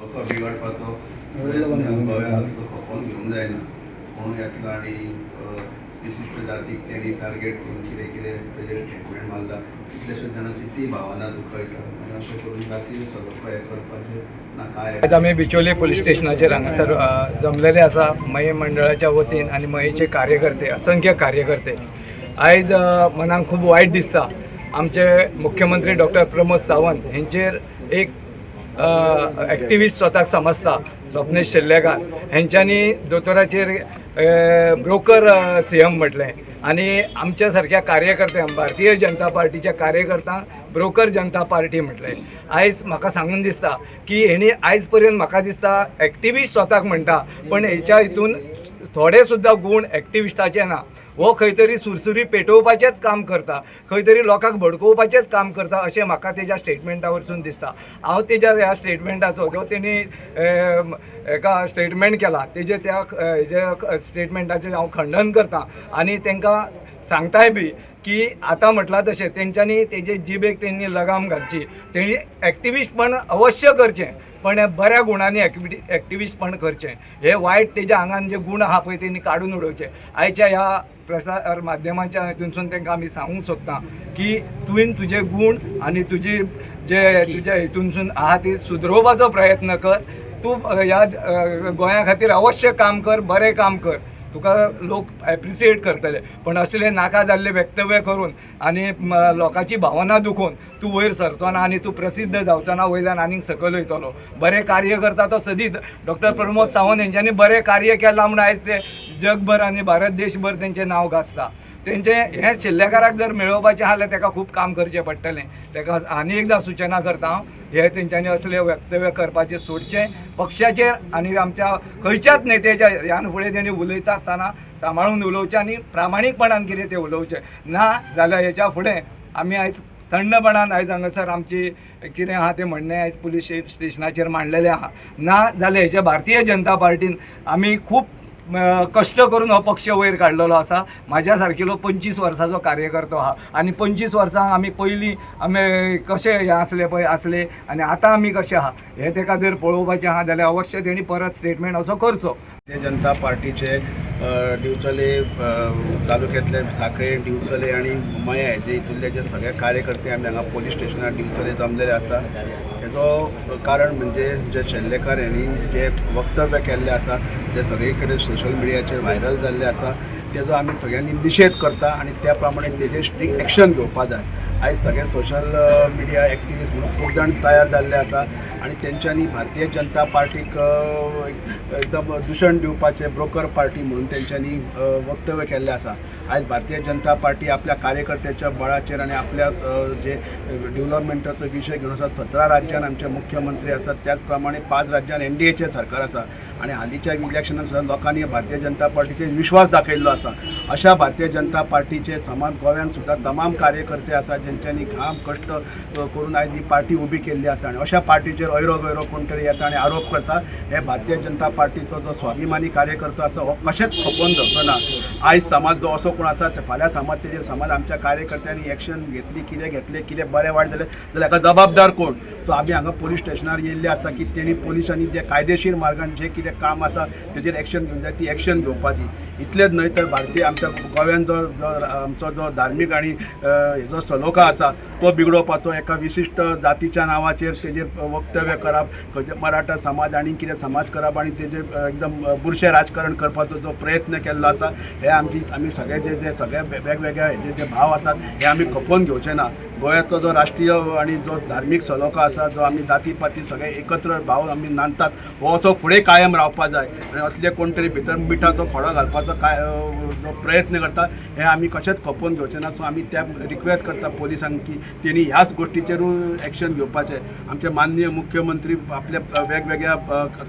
लोक बिघडपाचो प्रयत्न गोव्यान तो खपोवन घेवंक जायना कोण येतलो आनी विशिश्ट जातीक तेणी टार्गेट करून कितें कितें तेजेर स्टेटमेंट मारला कितलेशे जाणांची ती भावना दुखयता आनी अशें करून जाती सगळो हें करपाचें ना काय. आज आमी बिचोली पुलीस स्टेशनाचेर हांगासर जमलेले आसा मये मंडळाच्या वतीन आनी मयेचे कार्यकर्ते असंख्य कार्यकर्ते. आयज मनाक खूब वायट दिसता आमचे मुख्यमंत्री डॉक्टर प्रमोद सावंत हेंचेर एक एक्टिविस्ट स्वताक समजता स्वप्नेश शेल्लेकार हेंच्यांनी दोतोराचेर ब्रोकर सीएम म्हटलें आनी आमच्या सारक्या कार्यकर्त्यांक भारतीय जनता पार्टीच्या कार्यकर्त्यांक ब्रोकर जनता पार्टी म्हटलें. आयज म्हाका सांगून दिसता की हेणी आयज पर्यंत म्हाका दिसता एक्टिविस्ट स्वताक म्हणटा पण हेच्या हितून थोडे सुद्दां गुण एक्टिविस्टाचे ना. हो खंय तरी सुरसुरी पेटोवपाचेंच काम करता, खंय तरी लोकांक भडकोवपाचेंच काम करता अशें म्हाका तेज्या स्टेटमेंटा वरसून दिसता. हांव तेज्या ह्या स्टेटमेंटाचो जो तेणी एका स्टेटमेंट केला तेजे त्या हेजे स्टेटमेंटाचें हांव खंडन करतां आनी तांकां सांगताय बी की आतां म्हटलां तशें तेंच्यांनी तेजे जिबेक तेंनी लगाम घालची. तेणी एक्टिविस्टपण अवश्य करचें पण बऱ्या गुणांनी एक्टिविस्टपण करचें. हे वायट तेज्या आंगान जे गुण आहा पळय तेणी काडून उडोवचे. आयच्या ह्या प्रसार माध्यमांच्या हितूनसून तांकां आमी सांगूंक सोदता की तुवें तुजे गुण आनी तुजी जे तुज्या हितूनसून आहा ती सुदरोवपाचो प्रयत्न कर. तूं ह्या गोंया खातीर अवश्य काम कर, बरें काम कर, तुका लोक एप्रिसिएट करतले. पण असले नाका जाल्ले वक्तव्य करून आनी लोकांची भावना दुखोवन तूं वयर सरचो ना आनी तूं प्रसिद्ध जावचो ना, वयल्यान आनीक सकयल वयतलो. बरें कार्य करता तो सदीत डॉक्टर प्रमोद सावंत हेंच्यांनी बरें कार्य केलां म्हूण आयज ते जगभर आनी भारत देशभर तेंचें नांव गाजता. तेंचें हें शिल्लेकाराक जर मेळोवपाचें आहा जाल्यार ताका खूब काम करचें पडटलें. ताका आनी एकदां सूचना करता हांव हे तेंच्यांनी असले वक्तव्य करपाचें सोडचें. पक्षाचेर आनी आमच्या खंयच्याच नेत्याच्या ह्यान फुडें तेणी उलयता आसतना सांबाळून उलोवचें आनी प्रामाणीकपणान कितें तें उलोवचें ना जाल्यार हेच्या फुडें आमी आयज थंडपणान आयज हांगासर आमची कितें आहा तें म्हणणें आयज पुलीस स्टेशनाचेर मांडलेलें आहा. ना जाल्यार हेच्या भारतीय जनता पार्टीन आमी खूब कश्ट करून हो पक्ष वयर काडलेलो आसा. म्हाज्या सारकेलो 25 वर्साचो कार्यकर्तो आहा आनी 25 वर्सां आमी पयलीं आमी कशे हे आसले पळय आसले आनी आतां आमी कशे आहा हे ताका जर पळोवपाचें आहा जाल्यार अवश्य तेणी परत स्टेटमेंट असो करचो. भारतीय जनता पार्टीचे दिवचले तालुक्यातले साखळे दिवचले आणि मये जे हितूंतले जे सगळे कार्यकर्ते आमी हांगा पोलीस स्टेशनार दिवचले जमलेले आसा. हेजो कारण म्हणजे जे शेल्लेकार यांनी जे वक्तव्य केल्ले आसा जे सगळे कडेन सोशल मिडियाचेर व्हायरल जाल्ले आसा तेजो आमी सगळ्यांनी निशेध करता आणि त्या प्रमाणे तेजेर स्ट्रिक्ट एक्शन घेवपा जाय. आयज सगळे सोशल मिडिया एक्टिविस्ट म्हणून खूब जाण तयार जाल्ले आसा आणि तेंच्यांनी भारतीय जनता पार्टीक एकदम दुशण दिवपाचें ब्रोकर पार्टी म्हणून तेंच्यांनी वक्तव्य केल्लें आसा. आयज भारतीय जनता पार्टी आपल्या कार्यकर्त्याच्या बळाचेर आनी आपल्या जे डेव्हलपमेंटाचो विशय घेवन आसा 17 राज्यान आमचे मुख्यमंत्री आसात त्याच प्रमाणे 5 राज्यान NDAचें सरकार आसा आणि हालींच्या इलेक्शनान सुद्दां लोकांनी भारतीय जनता पार्टीचेर विश्वास दाखयल्लो आसा. अशा भारतीय जनता पार्टीचे समान गोव्यान सुद्दां तमाम कार्यकर्ते आसा जेंच्यांनी घाम कश्ट करून आयज ही पार्टी उबी केल्ली आसा आणि अशा पार्टीचेर ऐरो गैरो कोण तरी येता आनी आरोप करता. हे भारतीय जनता पार्टीचो जो स्वाभिमानी कार्यकर्तो आसा हो कशेंच खपोवन धरचो ना. आयज समाज जो असो कोण आसा फाल्यां समाज तेजेर समाज आमच्या कार्यकर्त्यांनी एक्शन घेतली कितें घेतलें कितें बरें वायट जालें जाल्यार हाका जबाबदार कोण. सो आमी हांगा पोलीस स्टेशनार येयल्ले आसा की तेणी पोलिसांनी जे कायदेशीर मार्गान जे कितें काम आसा तेजेर एक्शन घेवंक जाय ती एक्शन घेवपाची. इतलेंच न्हय तर भारतीय आमच्या गोव्यान जो आमचो जो धार्मीक आनी हेजो सलोखा आसा तो बिगडोवपाचो एका विशिश्ट जातीच्या नांवाचेर तेजेर वक्तव्य करप, खंयचे मराठा समाज आनी कितें समाज करप आनी तेजेर एकदम बुरशें राजकारण करपाचो जो प्रयत्न केल्लो आसा हे आमी सगळे जे सगळे वेगवेगळे हेजे जे भाव आसात हे आमी खपोवन घेवचे ना. गोंयाचो जो राष्ट्रीय आणि जो धार्मीक सलोखा आसा जो आमी जाती पाती सगळे एकत्र भाव आमी नांदतात हो असो फुडें कायम रावपा जाय. आनी असले कोण तरी भितर मिठाचो खडो घालपाचो जो प्रयत्न करता हे आमी कशेंच खपोवन घेवचे ना. सो आमी त्या रिक्वेस्ट करता पोलिसांक की तेणी ह्याच गोष्टीचेरूय एक्शन घेवपाचें. आमचे माननीय मुख्यमंत्री आपल्या वेगवेगळ्या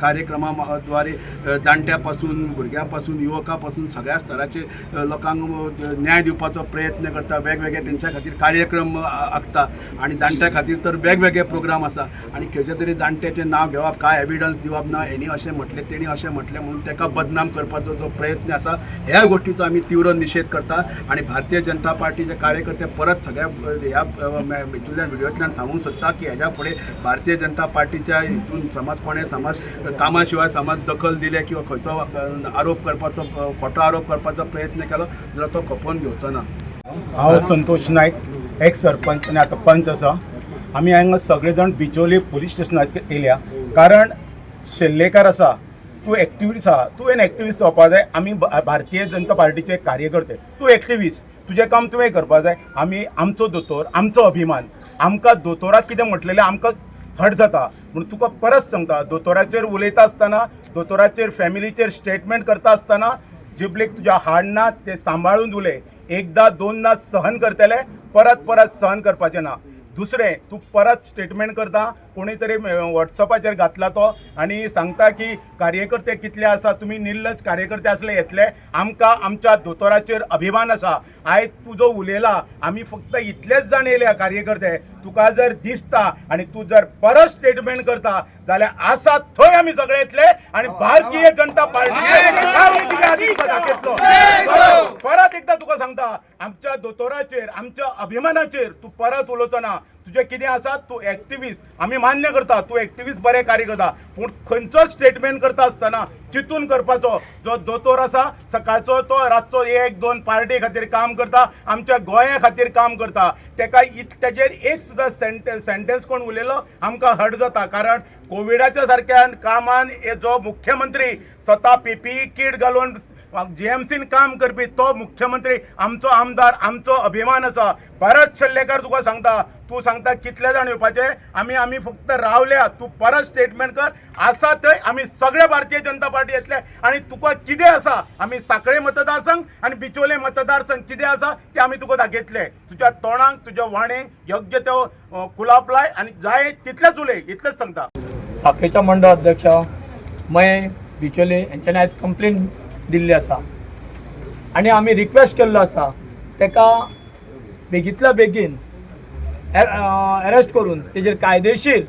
कार्यक्रमां द्वारे जाणट्या पासून भुरग्यां पासून युवकां पासून सगळ्या स्तराचे लोकांक न्याय दिवपाचो प्रयत्न करता. वेगवेगळे तेंच्या खातीर कार्यक्रम आखता आनी जाणट्या खातीर तर वेगवेगळे प्रोग्राम आसा आनी खंयचे तरी जाणट्याचें नांव घेवप काय एविडन्स दिवप ना हेणी अशें म्हटलें तेणी अशें म्हटलें म्हणून ताका बदनाम करपाचो जो प्रयत्न आसा ह्या गोष्टीचो आमी तीव्र निशेध करता आनी भारतीय जनता पार्टीचे कार्यकर्ते परत सगळ्या ह्या हितूंतल्यान व्हिडिओंतल्यान सांगूंक सोदता की हेज्या फुडें भारतीय जनता पार्टीच्या हितून समज कोणें समज कामा शिवाय समज दखल दिले किंवा खंयचो आरोप करपाचो खोटो आरोप करपाचो प्रयत्न केलो जाल्यार तो खपोवन घेवचो ना. हांव संतोष नायक एक्स सरपंच आनी आतां पंच आसा. आमी हांगा सगळे जाण बिचोली पुलीस स्टेशनाक येयल्या कारण शेल्लेकार आसा तूं एक्टिविस्ट आसा तूं एन एक्टिविस्ट जावपाक जाय. आमी भारतीय जनता पार्टीचे कार्यकर्ते तूं एक्टिविस्ट तुजें काम तुवें करपाक जाय. आमी आमचो दोतोर आमचो अभिमान आमकां दोतोराक कितें म्हटलेलें आमकां हट जाता म्हूण तुका परत सांगता दोतोराचेर उलयता आसतना दोतोराचेर फॅमिलीचेर स्टेटमेंट करता आसतना जिबलेक तुज्या हाडना ते सांबाळून उलय. एकदां दोनदां सहन करतले परत परत सहन करपाचें ना. दुसरें तूं परत स्टेटमेंट करता कोणी तरी वॉट्सॅपाचेर घातला तो आनी सांगता की कार्यकर्ते कितले आसा तुमी निर्लज कार्यकर्ते आसले येतले. आमकां आमच्या दोतोराचेर अभिमान आसा. आयज तुजो उलयला आमी फक्त इतलेच जाण येयल्या कार्यकर्ते. तुका जर दिसता आनी तूं जर परत स्टेटमेंट करता जाल्यार आसा थंय आमी सगळे येतले आनी भारतीय जनता पार्टी दाखयतलो. परत एकदा तुका सांगता आमच्या दोतोराचेर आमच्या अभिमानाचेर तूं परत उलोवचो ना. तुजें कितें आसा तूं एक्टिविस्ट आमी मान्य करता तूं एक्टिविस्ट बरें कार्य करता पूण खंयचो स्टेटमेंट करता आसतना चिंतून करपाचो. जो दोतोर आसा सकाळचो तो रातचो 1-2 पार्टी खातीर काम करता आमच्या गोंया खातीर काम करता. तेका तेजेर एक सुद्दां सेंटेन्स कोण उलयलो आमकां हट जाता. कारण कोविडाच्या सारक्या कामान जो मुख्यमंत्री स्वता PPE किट घालून GMCन काम करपी तो मुख्यमंत्री आमचो आमदार आमचो अभिमान आसा. परत शेल्लेकार तुका सांगता तूं सांगता कितले जाण येवपाचे आमी फक्त रावल्या. तूं परत स्टेटमेंट कर आसा थंय आमी सगळे भारतीय जनता पार्टी येतले आनी तुका कितें आसा आमी सांकळे मतदारसंघ आनी बिचोले मतदारसंघ कितें आसा ते आमी तुका दाखयतले. तुज्या तोंडाक तुज्या वाणेक योग्य तो कुलाप लाय आनी जाय तितलेच उलय इतलेंच सांगता. साखरेच्या मंडळ अध्यक्ष मय बिचोले यांच्यानी आयज कंप्लेन दिल्ली आसा आनी आमी रिक्वेस्ट केल्लो आसा तेका बेगींतल्या बेगीन अरेस्ट करून तेजेर कायदेशीर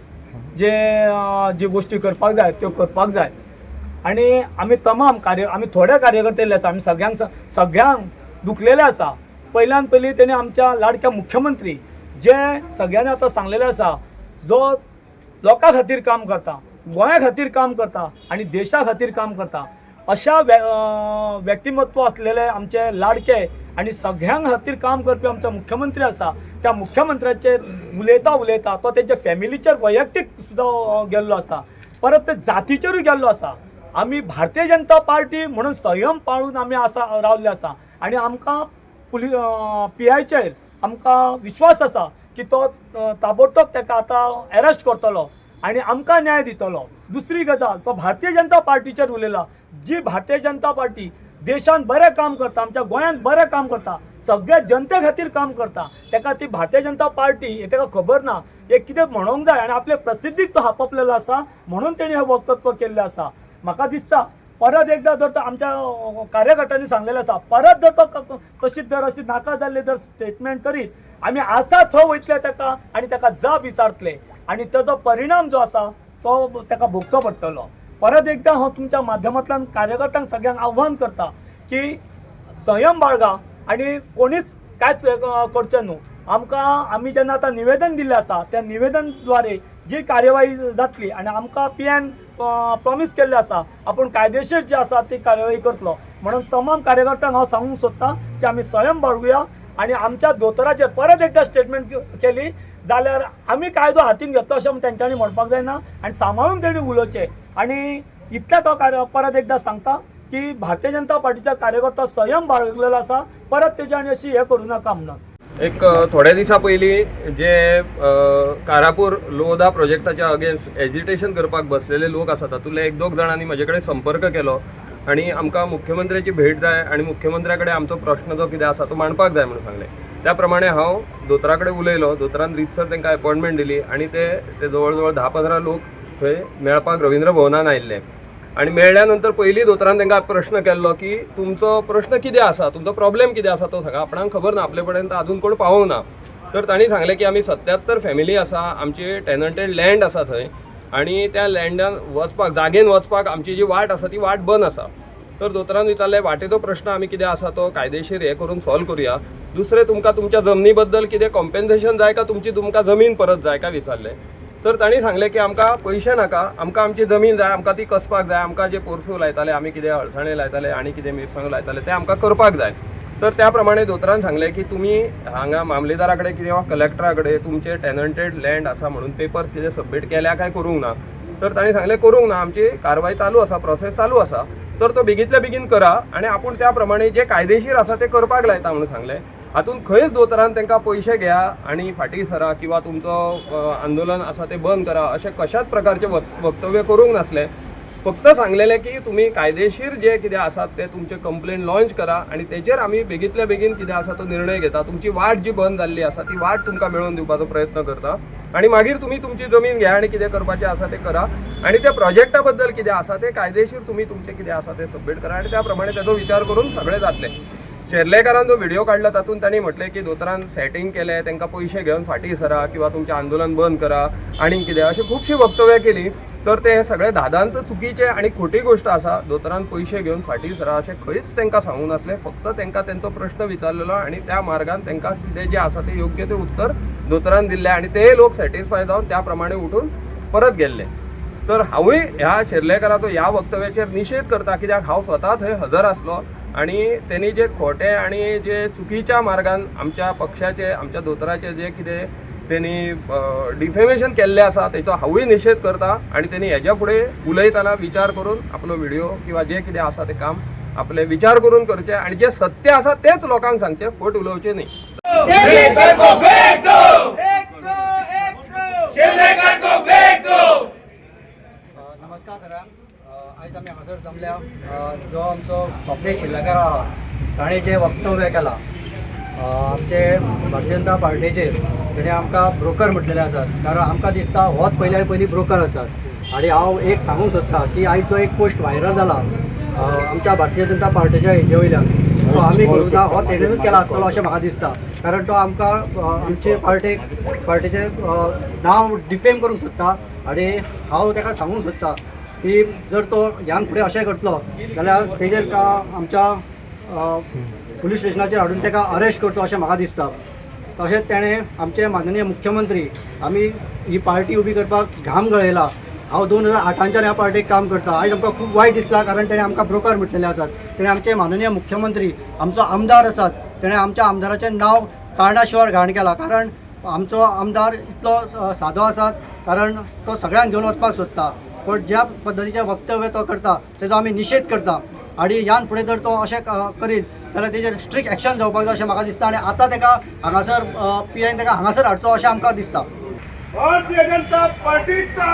जे गोष्टी करपाक जाय त्यो करपाक जाय. आनी आमी तमाम आमी थोडे कार्यकर्ते येयल्ले आसा. आमी सगळ्यांक दुखलेले आसा. पयल्यान पयलीं तेणी आमच्या लाडक्या मुख्यमंत्री जे सगळ्यांनी आतां सांगलेले आसा जो लोकां खातीर काम करता गोंया खातीर काम करता आनी देशा खातीर काम करता अशा व्यक्तिमत्व असलेले आमचे लाडके आणि सगळ्यां खातीर काम करपी आमचा मुख्यमंत्री आसा. त्या मुख्यमंत्र्याचेर उलयता तो तेच्या फॅमिलीचेर वैयक्तीक सुद्दां गेल्लो आसा. परत ते जातीचेरूय गेल्लो आसा. आमी भारतीय जनता पार्टी म्हणून संयम पाळून आमी रावल्ले आसा आनी आमकां PIचेर आमकां विश्वास आसा की तो ताबडतोब तेका आतां अरेस्ट करतलो आनी आमकां न्याय दितलो. दुसरी गजाल तो भारतीय जनता पार्टीचेर उलयला. जी भारतीय जनता पार्टी देशान बरें काम करता आमच्या गोंयांत बरें काम करता सगळ्या जनते खातीर काम करता तेका ती भारतीय जनता पार्टी हे तेका खबर ना हे कितें म्हणूंक जाय आनी आपले प्रसिद्धीक तो आपलेलो आसा म्हणून तेणी हें वक्तव्य केल्लें आसा. म्हाका दिसता परत एकदा जर आमच्या कार्यकर्त्यांनी सांगलेलें आसा परत जर तो तशीच जर अशी नाका जाल्ली जर स्टेटमेंट करीत आमी आसा थंय वयतले तेका आनी तेका जाब विचारतले आनी तेजो परिणाम जो आसा तो तेका भोगचो पडटलो. परत एकदा हांव तुमच्या माध्यमांतल्यान कार्यकर्त्यांक सगळ्यांक आव्हान करता की संयम बाळगा आनी कोणीच कांयच करचें न्हू. आमी जेन्ना आतां निवेदन दिल्लें आसा त्या निवेदनद्वारे जी कार्यवाही जातली आनी आमकां PN प्रॉमीस केल्लें आसा आपूण कायदेशीर जी आसा ती कार्यवाही करतलो. म्हणून तमाम कार्यकर्त्यांक हांव सांगूंक सोदतां की आमी संयम बाळगुया आनी आमच्या दोतोराचेर परत एकदा स्टेटमेंट केली जाल्यार आमी कायदो हातीन घेतलो अशें तेंच्यांनी म्हणपाक जायना आनी सांबाळून तेणी उलोवचें. आनी इतलें तो परत एकदा सांगता की भारतीय जनता पार्टीचा कार्यकर्ता संयम बाळगलेलो आसा. परत तेजी आनी अशी हे करूं नाका म्हणून. एक थोड्या दिसा पयलीं जे कारापूर लोदा प्रोजेक्टाच्या अगेन्स्ट एजिटेशन करपाक बसलेले लोक आसा तातूंतले 1-2 जाणांनी म्हजे कडेन संपर्क केलो आनी आमकां मुख्यमंत्र्याची भेट जाय आनी मुख्यमंत्र्या कडेन आमचो प्रश्न जो कितें आसा तो मांडपाक जाय म्हणून सांगलें. त्या प्रमाणे हांव दोतोरा कडेन उलयलो. दोतोरान रितसर तांकां अपॉयंटमेंट दिली आनी ते जवळ जवळ 10-15 लोक थंय मेळपाक रवींद्र भवनान आयिल्ले आनी मेळ्ळ्या नंतर पयलीं दोतोरान तांकां प्रश्न केल्लो की तुमचो प्रश्न कितें आसा तुमचो प्रॉब्लेम कितें आसा तो सांगा. आपणाक खबर ना आपले पर्यंत आजून कोण पावूंक ना. तर तांणी सांगलें की आमी 77 फॅमिली आसा, आमची टेनंटेड लँड आसा थंय आनी त्या लँडान वचपाक जागेन वचपाक आमची जी वाट आसा ती वाट बंद आसा. तर दोतोरान विचारलें वाटेचो प्रश्न आमी कितें आसा तो कायदेशीर हे करून सॉल्व करुया. दुसरें तुमकां तुमच्या जमनी बद्दल कितें कॉम्पेन्सेशन जाय का तुमकां जमीन परत जाय काय विचारलें. तर तांणी सांगलें की आमकां पयशे नाका, आमकां आमची जमीन जाय, आमकां ती कसपाक जाय, आमकां जे पोरसूं लायताले आमी कितें अळसाणे लायताले आनी कितें मिरसांगो लायताले ते आमकां करपाक जाय. तर त्या प्रमाणे दोतोरान सांगलें की तुमी हांगा मामलेदारा कडेन किंवा कलेक्टरा कडेन तुमचे टेनंटेड लँड आसा म्हणून पेपर कितें सबमीट केल्या काय करूंक ना. तर तांणी सांगलें करूंक ना, आमची कारवाय चालू आसा, प्रोसेस चालू आसा. तर तो बेगींतल्या बेगीन करा आनी आपूण त्या प्रमाणे जे कायदेशीर आसा ते करपाक लायता म्हणून सांगलें. हातून खंयच दोतोरान तांकां पयशे घेया आनी फाटीं सरा किंवा तुमचो आंदोलन आसा ते बंद करा अशें कशाच प्रकारचे वक्तव्य करूंक नासलें. फक्त सांगलेलें की तुमी कायदेशीर जे कितें आसात ते तुमचे कंप्लेन लॉन्च करा आनी तेचेर आमी बेगींतल्या बेगीन कितें आसा तो निर्णय घेता. तुमची वाट जी बंद जाल्ली आसा ती वाट तुमकां मेळोवन दिवपाचो प्रयत्न करता आनी मागीर तुमी तुमची जमीन घ्या आनी कितें करपाचें आसा तें करा आनी त्या प्रोजेक्टा बद्दल कितें आसा ते कायदेशीर तुमी तुमचें कितें आसा तें सबमीट करा आनी त्या प्रमाणे तेजो विचार करून सगळें जातलें. शेर्लेकारान जो व्हिडिओ काडला तातूंत तांणी म्हटलें की दोतोरान सेटींग केलें, तांकां पयशे घेवन फाटीं सरा किंवा तुमचें आंदोलन बंद करा आनी कितें अशी खुबशीं वक्तव्यां केली. तर ते सगळे दादांत चुकीचे आनी खोटी गोश्ट आसा. दोतोरान पयशे घेवन फाटीं सरा अशें खंयच तांकां सांगूंक नासलें. फक्त तांकां तेंचो प्रश्न विचारलेलो आनी त्या मार्गान तांकां कितें जें आसा तें योग्य तें उत्तर दोतोरान दिल्लें आनी ते लोक सॅटिस्फाय जावन त्या प्रमाणे उठून परत गेल्ले. तर हांवूय ह्या शेर्लेकाराचो ह्या वक्तव्याचेर निशेध करता, कित्याक हांव स्वता थंय हजर आसलो आनी तेणी जे खोटे आनी जे चुकीच्या मार्गान आमच्या पक्षाचे आमच्या दोतोराचे जे कितें तेणी डिफेमेशन केल्लें आसा तेचो हांवूय निशेध करता आनी तेणी हेज्या फुडें उलयतना विचार करून आपलो व्हिडिओ किंवा जे कितें आसा तें काम आपले विचार करून करचें आनी जे सत्य आसा तेंच लोकांक सांगचें, फट उलोवचें न्ही. नमस्कार सरांक. आयज आमी हांगासर जमल्या जो आमचो स्वप्नील शिल्लेकार आहा ताणें जें वक्तव्य केलां आमचे भारतीय जनता पार्टीचे, तेणें आमकां ब्रोकर म्हटलेले आसात. कारण आमकां दिसता होच पयलीं ब्रोकर आसात आनी हांव एक सांगूंक सोदतां की आयज जो एक पोस्ट व्हायरल जाला आमच्या भारतीय जनता पार्टीच्या हेजे वयल्यान तो आमी करूंक ना, हो तेणेनूच केला आसतलो अशें म्हाका दिसता. कारण तो आमकां आमचे पार्टीचें नांव डिफेम करूंक सोदता आनी हांव ताका सांगूंक सोदतां की जर तो ह्यान फुडें अशें करतलो जाल्यार तेजेर आमच्या पुलीस स्टेशनाचेर हाडून ताका अरेस्ट करचो अशें म्हाका दिसता. तशेंच तेणें आमचे माननीय मुख्यमंत्री, आमी ही पार्टी उबी करपाक घाम गळयला. हांव 2008च्यान ह्या पार्टीक काम करता. आयज आमकां खूब वायट दिसला कारण तेणें आमकां ब्रोकर म्हटलेले आसात. तेणें आमचे माननीय मुख्यमंत्री, आमचो आमदार आसात, तेणें आमच्या आमदाराचें नांव कारणा शिवाय घाण केलां. कारण आमचो आमदार इतलो सादो आसा कारण तो सगळ्यांक घेवन वचपाक सोदता. पण ज्या पद्दतीचें वक्तव्य तो करता तेजो आमी निशेध करता आनी ह्यान फुडें जर तो अशें करीत जाल्यार तेजेर स्ट्रिक्ट एक्शन जावपाक जाय अशें म्हाका दिसता. आनी आतां ताका हांगासर PIन ताका हांगासर हाडचो अशें आमकां दिसता. भारतीय जनता पार्टीचा